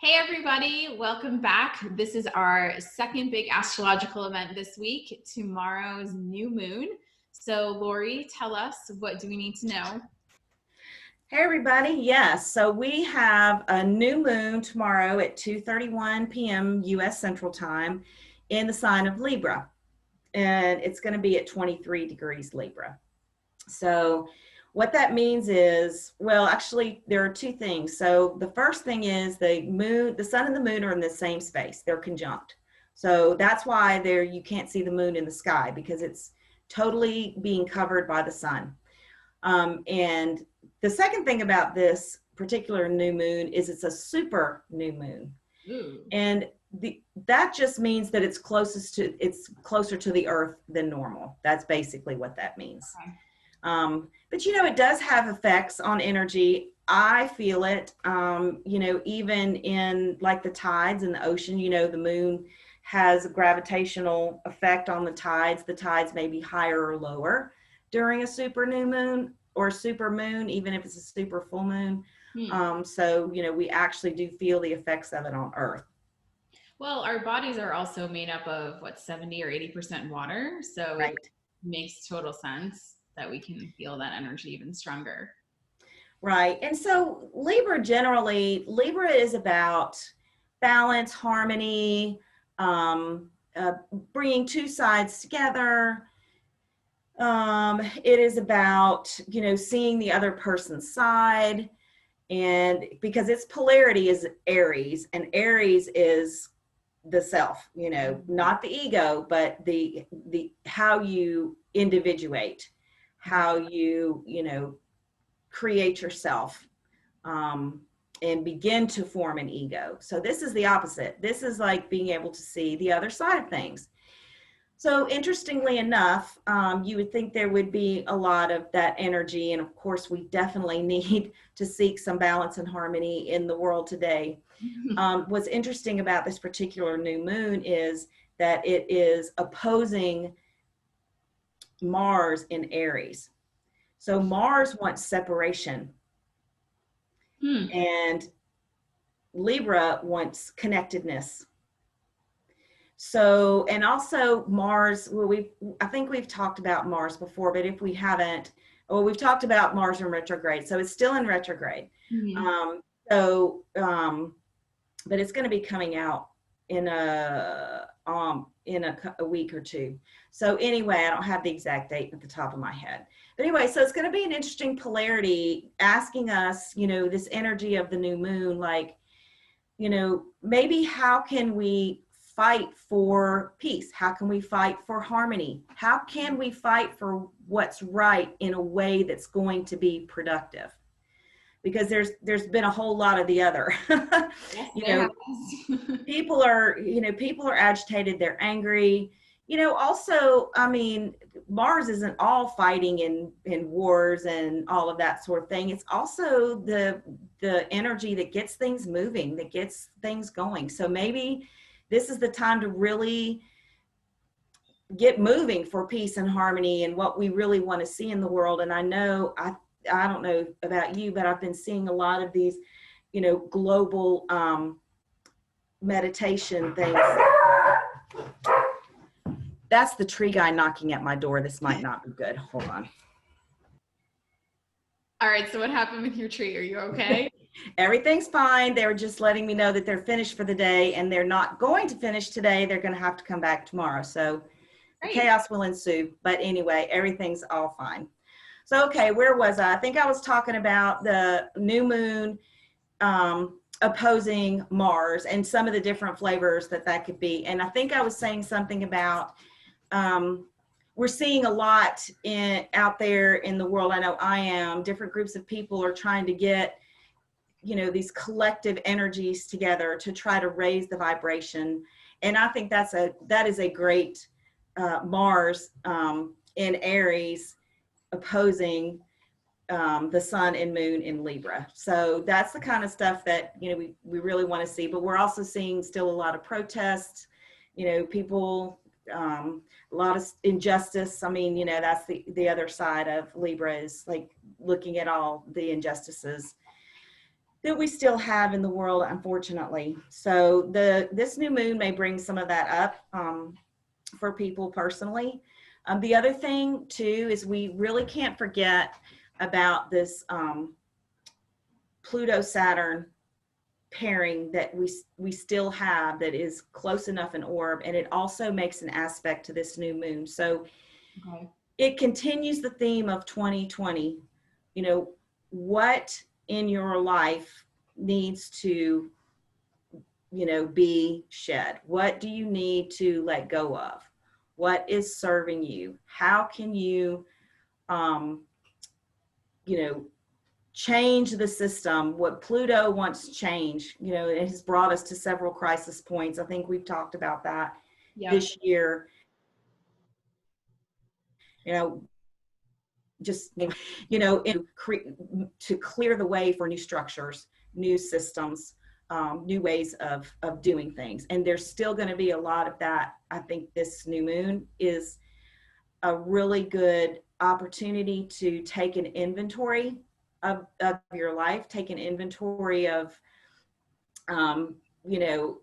Hey everybody, welcome back. This is our second big astrological event this week, tomorrow's new moon. So Lori, tell us, what do we need to know? Hey everybody, yes, so we have a new moon tomorrow at 2:31 p.m. US Central Time in the sign of Libra, and it's going to be at 23 degrees Libra. So what that means is, well, actually there are two things. So the first thing is the sun and the moon are in the same space. They're conjunct. So that's why you can't see the moon in the sky, because it's totally being covered by the sun. And the second thing about this particular new moon is it's a super new moon. Ooh. And that just means that it's closer to the earth than normal. That's basically what that means. Okay. But it does have effects on energy. I feel it, even in like the tides in the ocean. The moon has a gravitational effect on the tides. The tides may be higher or lower during a super new moon or super moon, even if it's a super full moon. So we actually do feel the effects of it on Earth. Well, our bodies are also made up of 70 or 80% water, so Right. it makes total sense that we can feel that energy even stronger. Right. And so Libra is about balance, harmony, bringing two sides together. It is about, seeing the other person's side. And because its polarity is Aries, and Aries is the self, not the ego, but the how you individuate, how you create yourself, and begin to form an ego. So this is the opposite. This is like being able to see the other side of things. So interestingly enough, you would think there would be a lot of that energy. And of course, we definitely need to seek some balance and harmony in the world today. What's interesting about this particular new moon is that it is opposing Mars in Aries. So Mars wants separation, and Libra wants connectedness. So, and also Mars, I think we've talked about Mars before, but if we haven't, we've talked about Mars in retrograde. So it's still in retrograde. But it's going to be coming out in a week or two. So anyway, I don't have the exact date at the top of my head. But anyway, so it's going to be an interesting polarity, asking us, this energy of the new moon, like, maybe how can we fight for peace? How can we fight for harmony? How can we fight for what's right in a way that's going to be productive? Because there's been a whole lot of the other. People are agitated, they're angry. Also, I mean, Mars isn't all fighting in wars and all of that sort of thing. It's also the energy that gets things moving, that gets things going. So maybe this is the time to really get moving for peace and harmony and what we really want to see in the world. And I know, I don't know about you, but I've been seeing a lot of these, global meditation things. That's the tree guy knocking at my door. This might not be good. Hold on. All right, so what happened with your tree? Are you okay? Everything's fine. They were just letting me know that they're finished for the day, and they're not going to finish today. They're going to have to come back tomorrow. So chaos will ensue. But anyway, everything's all fine. So, okay, where was I? I think I was talking about the new moon opposing Mars and some of the different flavors that could be. And I think I was saying something about we're seeing a lot out there in the world. I know I am. Different groups of people are trying to get, these collective energies together to try to raise the vibration. And I think that is a great Mars in Aries opposing the sun and moon in Libra. So that's the kind of stuff that, we really want to see. But we're also seeing still a lot of protests, people, a lot of injustice. I mean, that's the other side of Libra, is like looking at all the injustices that we still have in the world, unfortunately. So this new moon may bring some of that up for people personally. The other thing too is we really can't forget about this Pluto Saturn pairing that we still have, that is close enough in orb, and it also makes an aspect to this new moon. So Okay. it continues the theme of 2020. You know, what in your life needs to, you know, be shed? What do you need to let go of? What is serving you? How can you, you know, change the system? What Pluto wants to change, you know, it has brought us to several crisis points. I think we've talked about that this year. You know, just, you know, to clear the way for new structures, new systems, new ways of doing things. And there's still going to be a lot of that. I think this new moon is a really good opportunity to take an inventory of your life, take an inventory of, you know,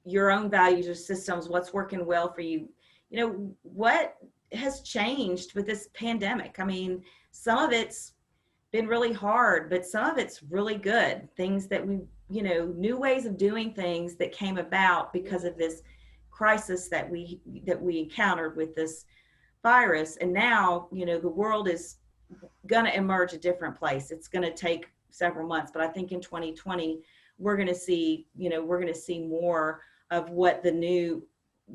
your own values or systems, what's working well for you. You know, what has changed with this pandemic? I mean, some of it's been really hard, but some of it's really good. Things that we, you know, new ways of doing things that came about because of this crisis that we encountered with this virus. And now, you know, the world is going to emerge a different place. It's going to take several months, but I think in 2020 we're going to see, you know, we're going to see more of what the new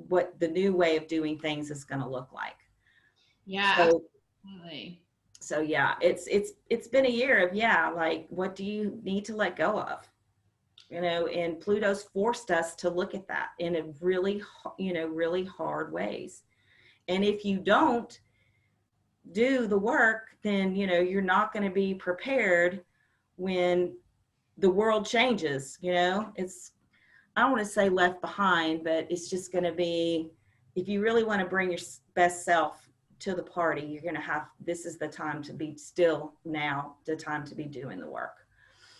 way of doing things is going to look like. Yeah, absolutely. So yeah, it's been a year of, yeah, like, what do you need to let go of? You know, and Pluto's forced us to look at that in a really, you know, really hard ways. And if you don't do the work, then, you know, you're not going to be prepared when the world changes. You know, it's, I don't want to say left behind, but it's just going to be, if you really want to bring your best self to the party, you're going to have, this is the time to be still, now the time to be doing the work.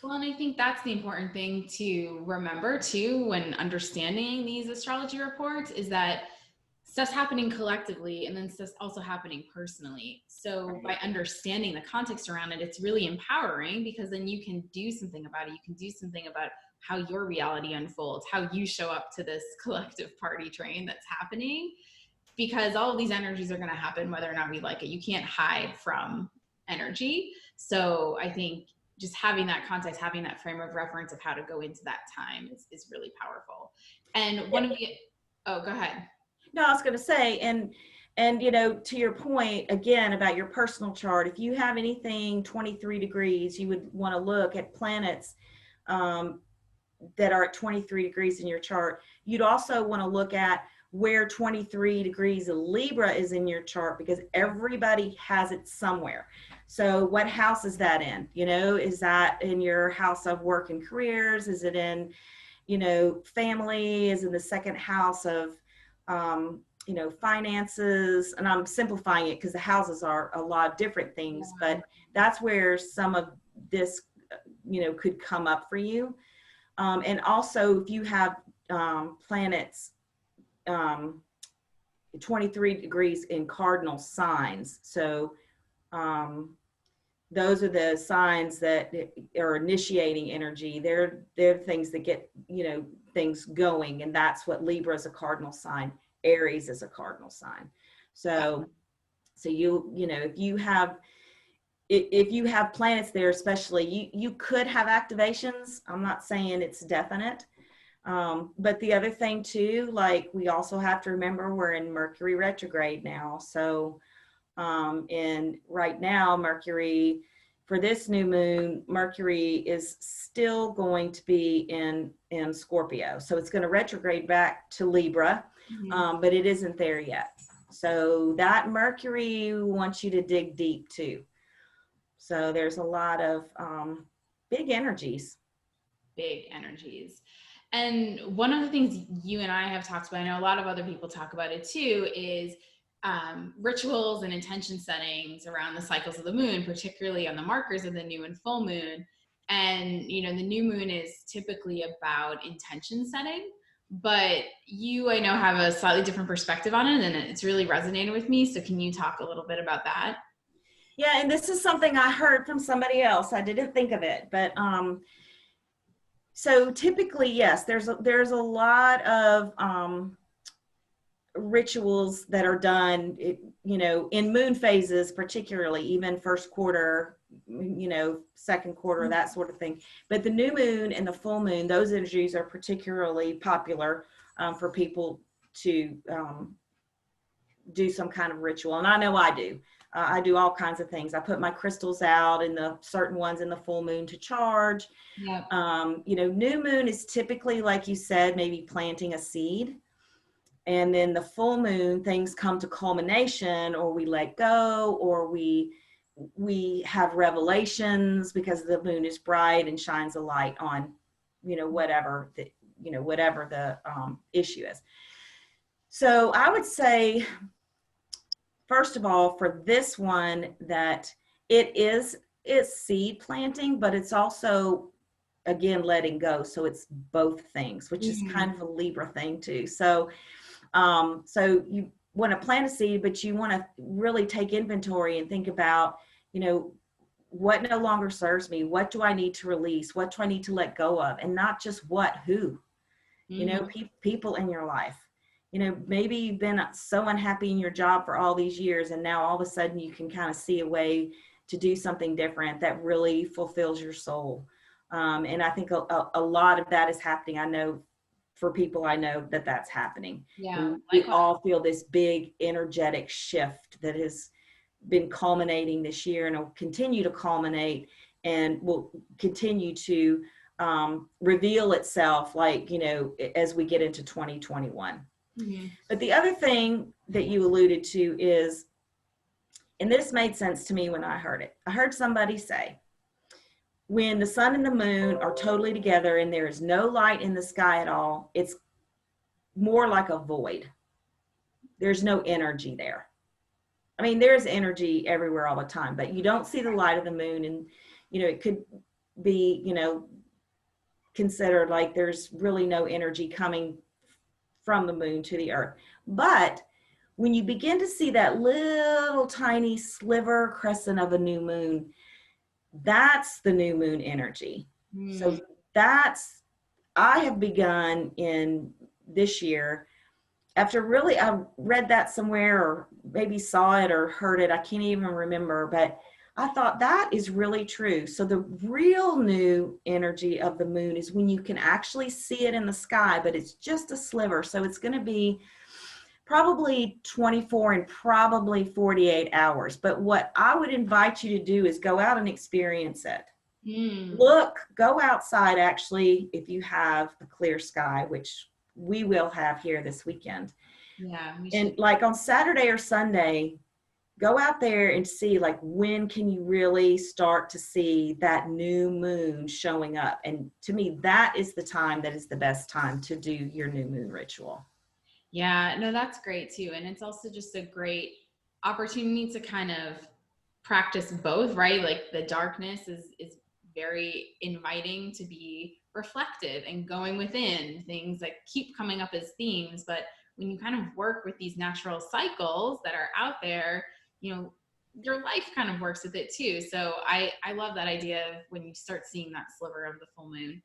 Well, and I think that's the important thing to remember too when understanding these astrology reports, is that stuff's happening collectively and then stuff's also happening personally. So by understanding the context around it, it's really empowering, because then you can do something about it. You can do something about how your reality unfolds, how you show up to this collective party train that's happening, because all of these energies are going to happen whether or not we like it. You can't hide from energy. So I think just having that context, having that frame of reference of how to go into that time is really powerful. And one of the, oh, go ahead. No, I was going to say, and you know, to your point again about your personal chart, if you have anything 23 degrees, you would want to look at planets that are at 23 degrees in your chart. You'd also want to look at where 23 degrees of Libra is in your chart, because everybody has it somewhere. So what house is that in? You know, is that in your house of work and careers? Is it in, you know, family? Is in the second house of, you know, finances? And I'm simplifying it because the houses are a lot of different things, but that's where some of this, you know, could come up for you. And also if you have planets 23 degrees in cardinal signs. So those are the signs that are initiating energy. They're things that get, you know, things going. And that's what Libra is, a cardinal sign. Aries is a cardinal sign. So you know, if you have planets there, especially, you could have activations. I'm not saying it's definite. But the other thing too, like, we also have to remember we're in Mercury retrograde now. So, and right now, Mercury, for this new moon, Mercury is still going to be in Scorpio. So it's going to retrograde back to Libra, but it isn't there yet. So that Mercury wants you to dig deep too. So there's a lot of big energies. Big energies. And one of the things you and I have talked about, I know a lot of other people talk about it too, is rituals and intention settings around the cycles of the moon, particularly on the markers of the new and full moon. And, the new moon is typically about intention setting, but you, I know, have a slightly different perspective on it, and it's really resonated with me. So can you talk a little bit about that? Yeah, and this is something I heard from somebody else. I didn't think of it, but so typically, yes, there's a lot of rituals that are done, in moon phases, particularly even first quarter, second quarter, that sort of thing. But the new moon and the full moon, those energies are particularly popular for people to do some kind of ritual. And I know I do. I do all kinds of things. I put my crystals out in the certain ones in the full moon to charge. Yeah. New moon is typically, like you said, maybe planting a seed. And then the full moon, things come to culmination, or we let go, or we have revelations because the moon is bright and shines a light on, whatever the issue is. So I would say, first of all, for this one, that it's seed planting, but it's also, again, letting go. So it's both things, which is kind of a Libra thing too. So you want to plant a seed, but you want to really take inventory and think about, what no longer serves me? What do I need to release? What do I need to let go of? And not just what, who, people in your life. Maybe you've been so unhappy in your job for all these years, and now all of a sudden you can kind of see a way to do something different that really fulfills your soul. And I think a lot of that is happening. I know for people I know that's happening. Yeah. We all feel this big energetic shift that has been culminating this year and will continue to culminate and will continue to reveal itself, as we get into 2021. Mm-hmm. But the other thing that you alluded to is, and this made sense to me when I heard it. I heard somebody say, when the sun and the moon are totally together and there is no light in the sky at all, it's more like a void. There's no energy there. I mean, there's energy everywhere all the time, but you don't see the light of the moon, and, it could be, considered like there's really no energy coming from the moon to the earth. But when you begin to see that little tiny sliver crescent of a new moon, that's the new moon energy. So I have begun in this year, after really, I read that somewhere or maybe saw it or heard it, I can't even remember, but I thought that is really true. So the real new energy of the moon is when you can actually see it in the sky, but it's just a sliver. So it's going to be probably 24 and probably 48 hours. But what I would invite you to do is go out and experience it. Go outside, actually, if you have a clear sky, which we will have here this weekend. Yeah. And like on Saturday or Sunday, go out there and see, when can you really start to see that new moon showing up? And to me, that is the time that is the best time to do your new moon ritual. Yeah, no, that's great too. And it's also just a great opportunity to kind of practice both, right? Like the darkness is very inviting to be reflective and going within. Things that keep coming up as themes, but when you kind of work with these natural cycles that are out there, your life kind of works with it too. So I love that idea of when you start seeing that sliver of the full moon,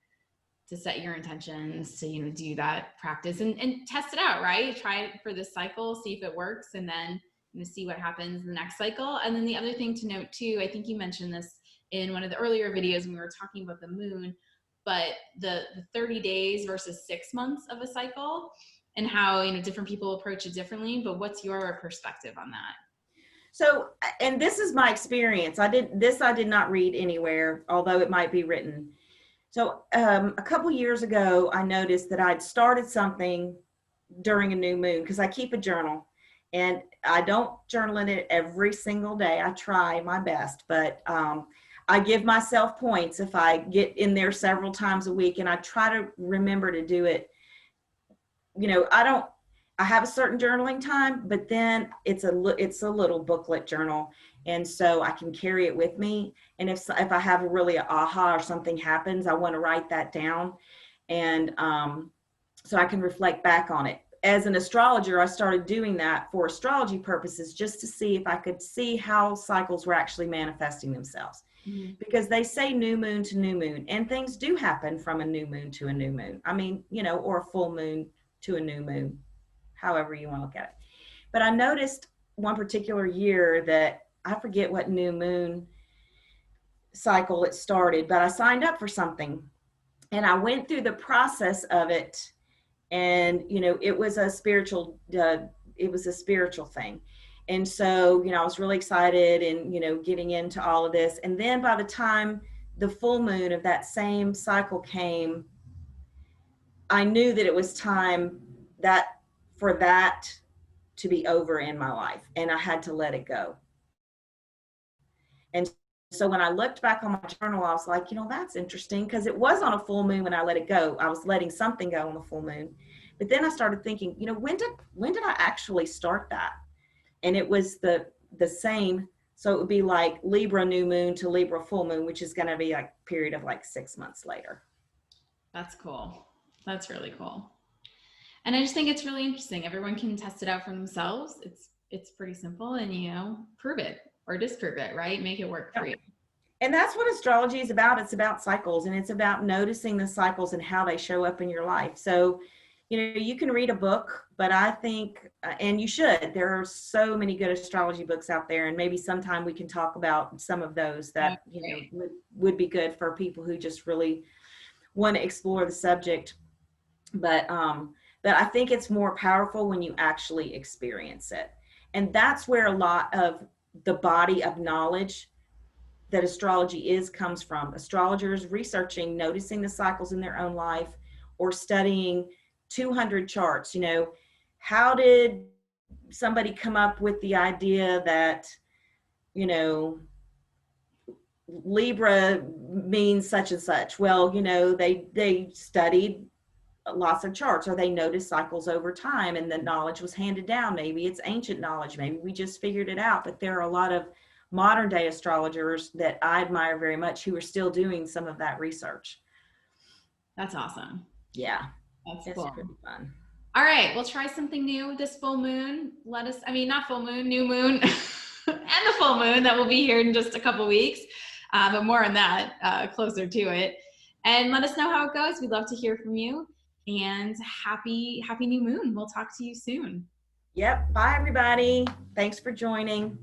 to set your intentions, to do that practice and test it out, right? Try it for this cycle, see if it works, and then see what happens in the next cycle. And then the other thing to note too, I think you mentioned this in one of the earlier videos when we were talking about the moon, but the 30 days versus 6 months of a cycle, and how different people approach it differently. But what's your perspective on that? So, and this is my experience. I did not read anywhere, although it might be written. So a couple years ago, I noticed that I'd started something during a new moon, because I keep a journal, and I don't journal in it every single day. I try my best, but I give myself points if I get in there several times a week, and I try to remember to do it. I have a certain journaling time, but then it's a little booklet journal, And so I can carry it with me. And if I have a really aha or something happens, I want to write that down. And so I can reflect back on it. As an astrologer, I started doing that for astrology purposes, just to see if I could see how cycles were actually manifesting themselves. Mm-hmm. Because they say new moon to new moon, and things do happen from a new moon to a new moon. I mean, you know, or a full moon to a new moon, however you want to look at it. But I noticed one particular year that I forget what new moon cycle it started, but I signed up for something and I went through the process of it. And, you know, it was a spiritual thing. And so, you know, I was really excited and, you know, getting into all of this. And then by the time the full moon of that same cycle came, I knew that it was time for that to be over in my life, and I had to let it go. And so when I looked back on my journal, I was like, you know, that's interesting, because it was on a full moon when I let it go. I was letting something go on the full moon. But then I started thinking, you know, when did I actually start that? And it was the same. So it would be like Libra new moon to Libra full moon, which is going to be like a period of like 6 months later. That's cool. That's really cool. And I just think it's really interesting. Everyone can test it out for themselves. It's pretty simple, and, you know, prove it or disprove it, right? Make it work for you. And that's what astrology is about. It's about cycles, and it's about noticing the cycles and how they show up in your life. So, you know, you can read a book, but I think, and you should, there are so many good astrology books out there, and maybe sometime we can talk about some of those that, you know, would be good for people who just really want to explore the subject. But I think it's more powerful when you actually experience it. And that's where a lot of the body of knowledge that astrology comes from. Astrologers researching, noticing the cycles in their own life, or studying 200 charts. You know, how did somebody come up with the idea that, you know, Libra means such and such? Well, you know, they studied lots of charts, or they noticed cycles over time, and the knowledge was handed down. Maybe it's ancient knowledge, maybe we just figured it out. But there are a lot of modern day astrologers that I admire very much who are still doing some of that research. That's awesome. Yeah, that's cool. Pretty fun. All right, we'll try something new this full moon. Not full moon, new moon, and the full moon that will be here in just a couple weeks. But more on that closer to it. And let us know how it goes. We'd love to hear from you. And happy new moon. We'll talk to you soon. Yep. Bye, everybody. Thanks for joining.